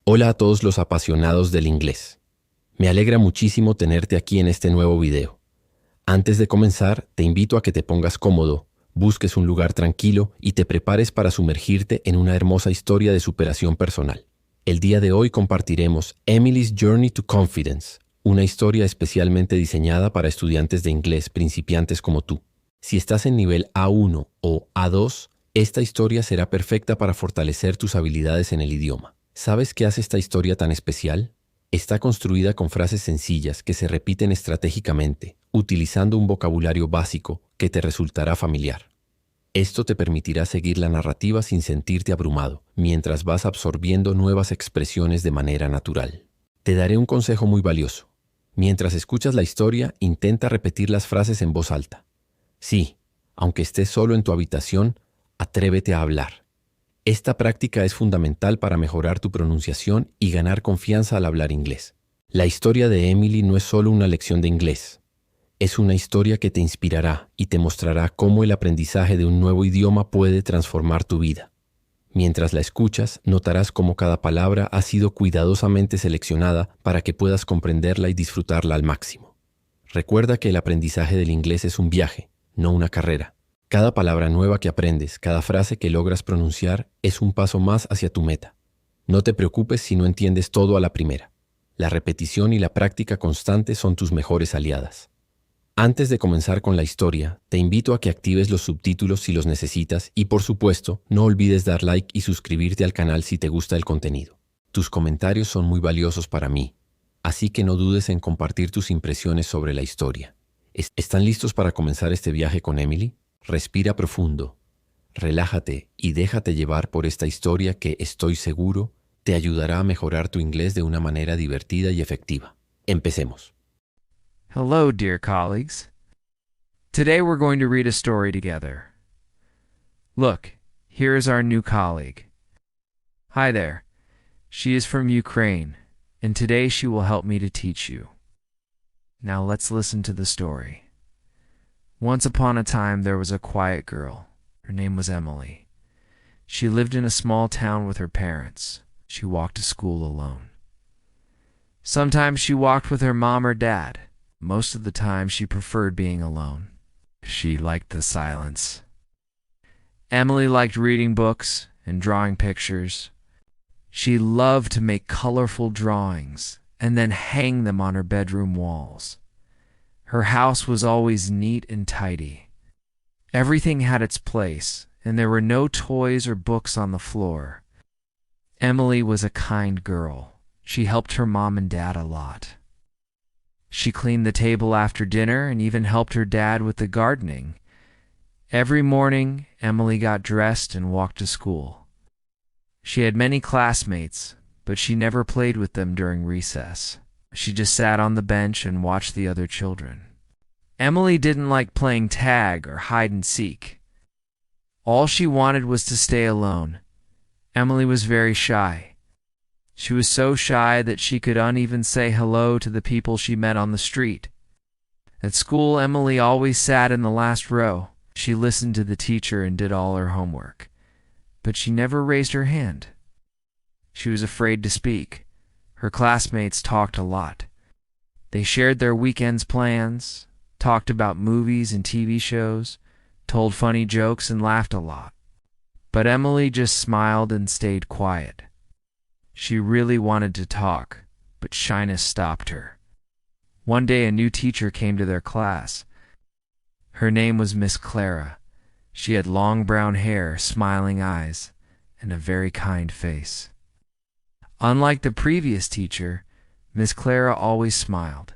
Hola a todos los apasionados del inglés. Me alegra muchísimo tenerte aquí en este nuevo video. Antes de comenzar, te invito a que te pongas cómodo, busques un lugar tranquilo y te prepares para sumergirte en una hermosa historia de superación personal. El día de hoy compartiremos Emily's Journey to Confidence, una historia especialmente diseñada para estudiantes de inglés principiantes como tú. Si estás en nivel A1 o A2, esta historia será perfecta para fortalecer tus habilidades en el idioma. ¿Sabes qué hace esta historia tan especial? Está construida con frases sencillas que se repiten estratégicamente, utilizando un vocabulario básico que te resultará familiar. Esto te permitirá seguir la narrativa sin sentirte abrumado, mientras vas absorbiendo nuevas expresiones de manera natural. Te daré un consejo muy valioso. Mientras escuchas la historia, intenta repetir las frases en voz alta. Sí, aunque estés solo en tu habitación, atrévete a hablar. Esta práctica es fundamental para mejorar tu pronunciación y ganar confianza al hablar inglés. La historia de Emily no es solo una lección de inglés. Es una historia que te inspirará y te mostrará cómo el aprendizaje de un nuevo idioma puede transformar tu vida. Mientras la escuchas, notarás cómo cada palabra ha sido cuidadosamente seleccionada para que puedas comprenderla y disfrutarla al máximo. Recuerda que el aprendizaje del inglés es un viaje, no una carrera. Cada palabra nueva que aprendes, cada frase que logras pronunciar, es un paso más hacia tu meta. No te preocupes si no entiendes todo a la primera. La repetición y la práctica constante son tus mejores aliadas. Antes de comenzar con la historia, te invito a que actives los subtítulos si los necesitas y, por supuesto, no olvides dar like y suscribirte al canal si te gusta el contenido. Tus comentarios son muy valiosos para mí, así que no dudes en compartir tus impresiones sobre la historia. ¿Están listos para comenzar este viaje con Emily? Respira profundo, relájate y déjate llevar por esta historia que, estoy seguro, te ayudará a mejorar tu inglés de una manera divertida y efectiva. Empecemos. Hello, dear colleagues. Today we're going to read a story together. Look, here is our new colleague. Hi there. She is from Ukraine, and today she will help me to teach you. Now let's listen to the story. Once upon a time there was a quiet girl. Her name was Emily. She lived in a small town with her parents. She walked to school alone. Sometimes she walked with her mom or dad. Most of the time she preferred being alone. She liked the silence. Emily liked reading books and drawing pictures. She loved to make colorful drawings and then hang them on her bedroom walls. Her house was always neat and tidy. Everything had its place, and there were no toys or books on the floor. Emily was a kind girl. She helped her mom and dad a lot. She cleaned the table after dinner and even helped her dad with the gardening. Every morning, Emily got dressed and walked to school. She had many classmates, but she never played with them during recess. She just sat on the bench and watched the other children. Emily didn't like playing tag or hide and seek. All she wanted was to stay alone. Emily was very shy. She was so shy that she could uneven say hello to the people she met on the street. At school, Emily always sat in the last row. She listened to the teacher and did all her homework. But she never raised her hand. She was afraid to speak. Her classmates talked a lot. They shared their weekend's plans, talked about movies and TV shows, told funny jokes and laughed a lot. But Emily just smiled and stayed quiet. She really wanted to talk, but shyness stopped her. One day a new teacher came to their class. Her name was Miss Clara. She had long brown hair, smiling eyes, and a very kind face. Unlike the previous teacher, Miss Clara always smiled.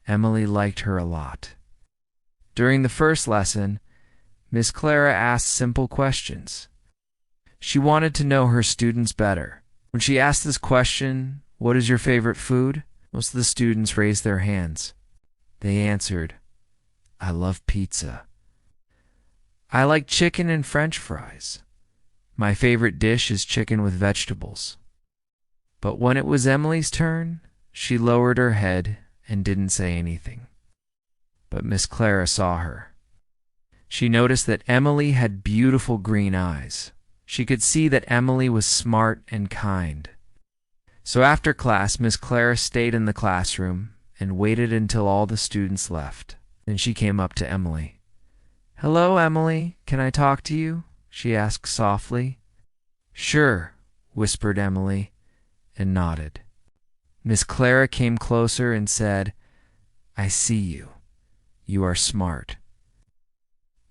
Emily liked her a lot. During the first lesson, Miss Clara asked simple questions. She wanted to know her students better. When she asked this question, "What is your favorite food?" most of the students raised their hands. They answered, "I love pizza." "I like chicken and French fries." "My favorite dish is chicken with vegetables." But when it was Emily's turn, she lowered her head and didn't say anything. But Miss Clara saw her. She noticed that Emily had beautiful green eyes. She could see that Emily was smart and kind. So after class, Miss Clara stayed in the classroom and waited until all the students left. Then she came up to Emily. "Hello, Emily. Can I talk to you?" she asked softly. "Sure," whispered Emily, and nodded. Miss Clara came closer and said, "I see you. You are smart.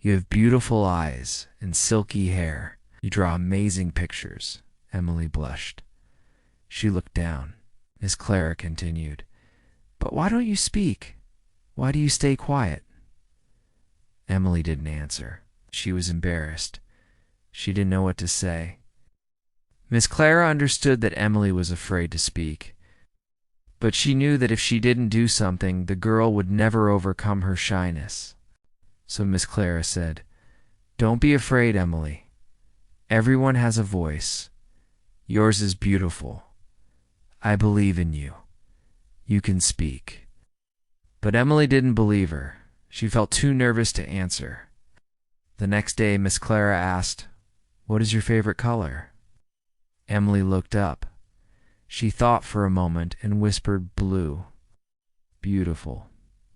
You have beautiful eyes and silky hair. You draw amazing pictures." Emily blushed. She looked down. Miss Clara continued, "But why don't you speak? Why do you stay quiet?" Emily didn't answer. She was embarrassed. She didn't know what to say. Miss Clara understood that Emily was afraid to speak, but she knew that if she didn't do something, the girl would never overcome her shyness. So Miss Clara said, "Don't be afraid, Emily. Everyone has a voice. Yours is beautiful. I believe in you. You can speak." But Emily didn't believe her. She felt too nervous to answer. The next day, Miss Clara asked, "What is your favorite color?" Emily looked up. She thought for a moment and whispered, "Blue." "Beautiful.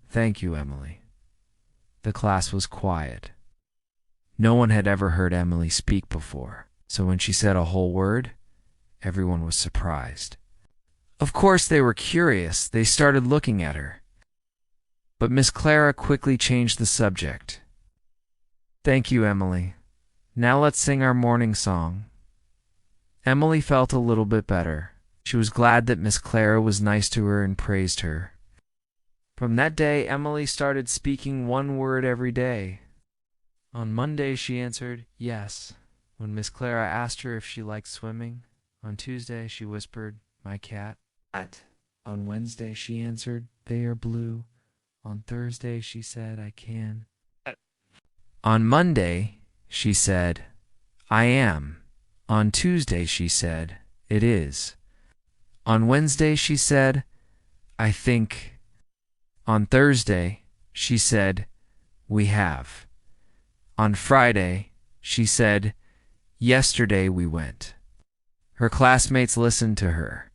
Thank you, Emily." The class was quiet. No one had ever heard Emily speak before, so when she said a whole word, everyone was surprised. Of course they were curious. They started looking at her. But Miss Clara quickly changed the subject. "Thank you, Emily. Now let's sing our morning song." Emily felt a little bit better. She was glad that Miss Clara was nice to her and praised her. From that day, Emily started speaking one word every day. On Monday, she answered yes when Miss Clara asked her if she liked swimming. On Tuesday, she whispered, "My cat." On Wednesday, she answered, "They are blue." On Thursday, she said, "I can." On Monday, she said, "I am." On Tuesday, she said, "It is." On Wednesday, she said, "I think." On Thursday, she said, "We have." On Friday, she said, "Yesterday we went." Her classmates listened to her.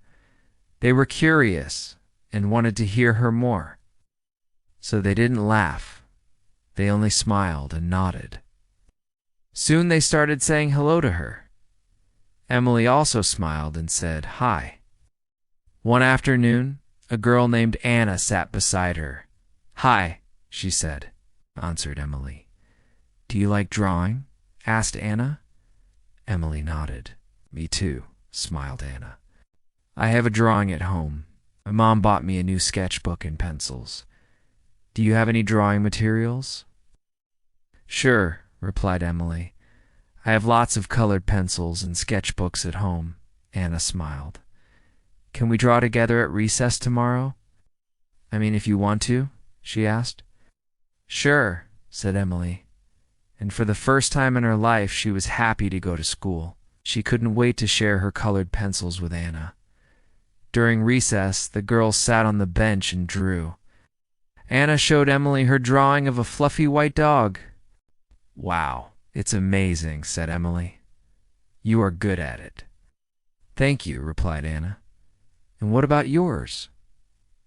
They were curious and wanted to hear her more. So they didn't laugh. They only smiled and nodded. Soon they started saying hello to her. Emily also smiled and said hi. One afternoon, a girl named Anna sat beside her. "Hi," she said, answered Emily. "Do you like drawing?" asked Anna. Emily nodded. "Me too," smiled Anna. "I have a drawing at home. My mom bought me a new sketchbook and pencils. Do you have any drawing materials?" "Sure," replied Emily. "I have lots of colored pencils and sketchbooks at home." Anna smiled. "Can we draw together at recess tomorrow? I mean, if you want to," she asked. "Sure," said Emily. And for the first time in her life, she was happy to go to school. She couldn't wait to share her colored pencils with Anna. During recess, the girls sat on the bench and drew. Anna showed Emily her drawing of a fluffy white dog. "Wow, it's amazing," said Emily. "You are good at it." "Thank you," replied Anna. "And what about yours?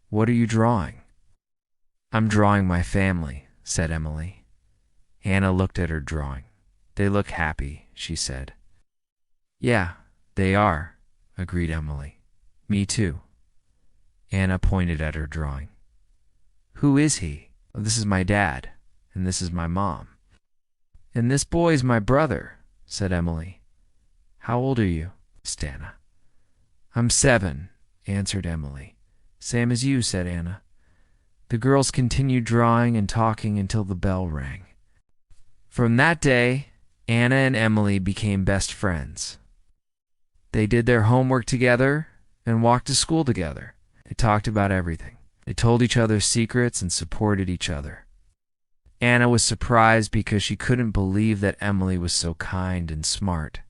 What are you drawing?" "I'm drawing my family," said Emily. Anna looked at her drawing. "They look happy," she said. "Yeah, they are," agreed Emily. "Me too." Anna pointed at her drawing. "Who is he?" "Oh, this is my dad, and this is my mom." "And this boy's my brother," said Emily. "How old are you?" asked Anna. "I'm 7, answered Emily. "Same as you," said Anna. The girls continued drawing and talking until the bell rang. From that day, Anna and Emily became best friends. They did their homework together and walked to school together. They talked about everything. They told each other secrets and supported each other. Anna was surprised because she couldn't believe that Emily was so kind and smart.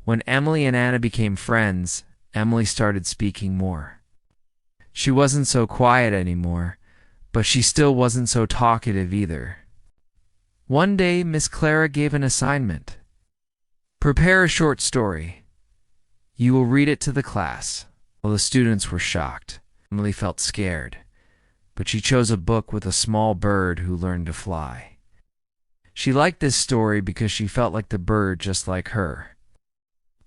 When Emily and Anna became friends, Emily started speaking more. She wasn't so quiet anymore, but she still wasn't so talkative either. One day, Miss Clara gave an assignment. Prepare a short story. You will read it to the class." Well, the students were shocked. Emily felt scared, but she chose a book with a small bird who learned to fly. She liked this story because she felt like the bird just like her.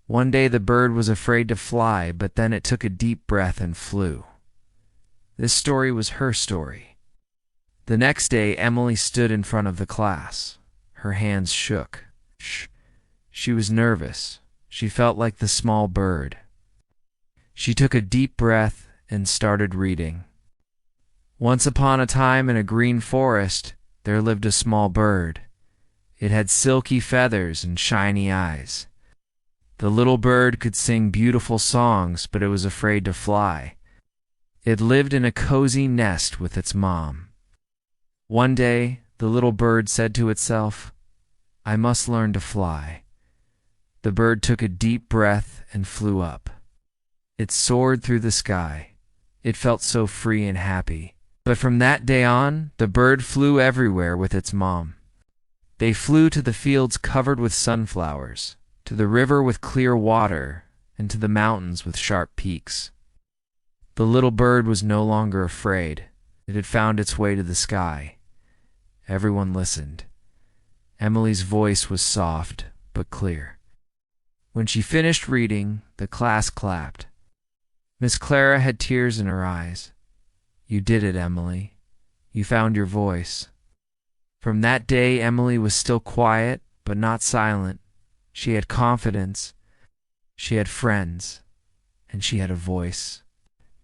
One day the bird was afraid to fly, but then it took a deep breath and flew. This story was her story. The next day, Emily stood in front of the class. Her hands shook. She was nervous. She felt like the small bird. She took a deep breath and started reading. Once upon a time in a green forest, there lived a small bird. It had silky feathers and shiny eyes. The little bird could sing beautiful songs, but it was afraid to fly. It lived in a cozy nest with its mom. One day, the little bird said to itself, "I must learn to fly." The bird took a deep breath and flew up. It soared through the sky. It felt so free and happy. But from that day on, the bird flew everywhere with its mom. They flew to the fields covered with sunflowers, to the river with clear water, and to the mountains with sharp peaks. The little bird was no longer afraid. It had found its way to the sky. Everyone listened. Emily's voice was soft but clear. When she finished reading, the class clapped. Miss Clara had tears in her eyes. "You did it, Emily. You found your voice." From that day, Emily was still quiet, but not silent. She had confidence, she had friends, and she had a voice.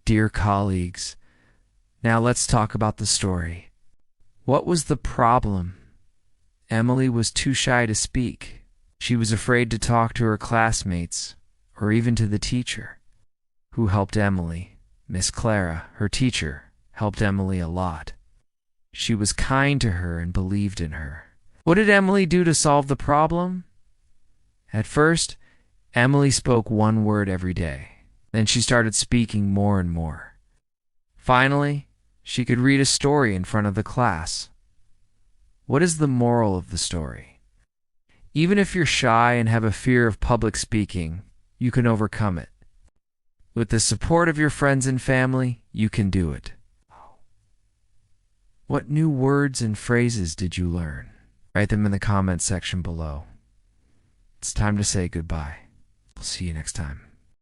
Dear colleagues, now let's talk about the story. What was the problem? Emily was too shy to speak. She was afraid to talk to her classmates, or even to the teacher. Who helped Emily? Miss Clara, her teacher, helped Emily a lot. She was kind to her and believed in her. What did Emily do to solve the problem? At first, Emily spoke one word every day. Then she started speaking more and more. Finally, she could read a story in front of the class. What is the moral of the story? Even if you're shy and have a fear of public speaking, you can overcome it. With the support of your friends and family, you can do it. What new words and phrases did you learn? Write them in the comments section below. It's time to say goodbye. We'll see you next time.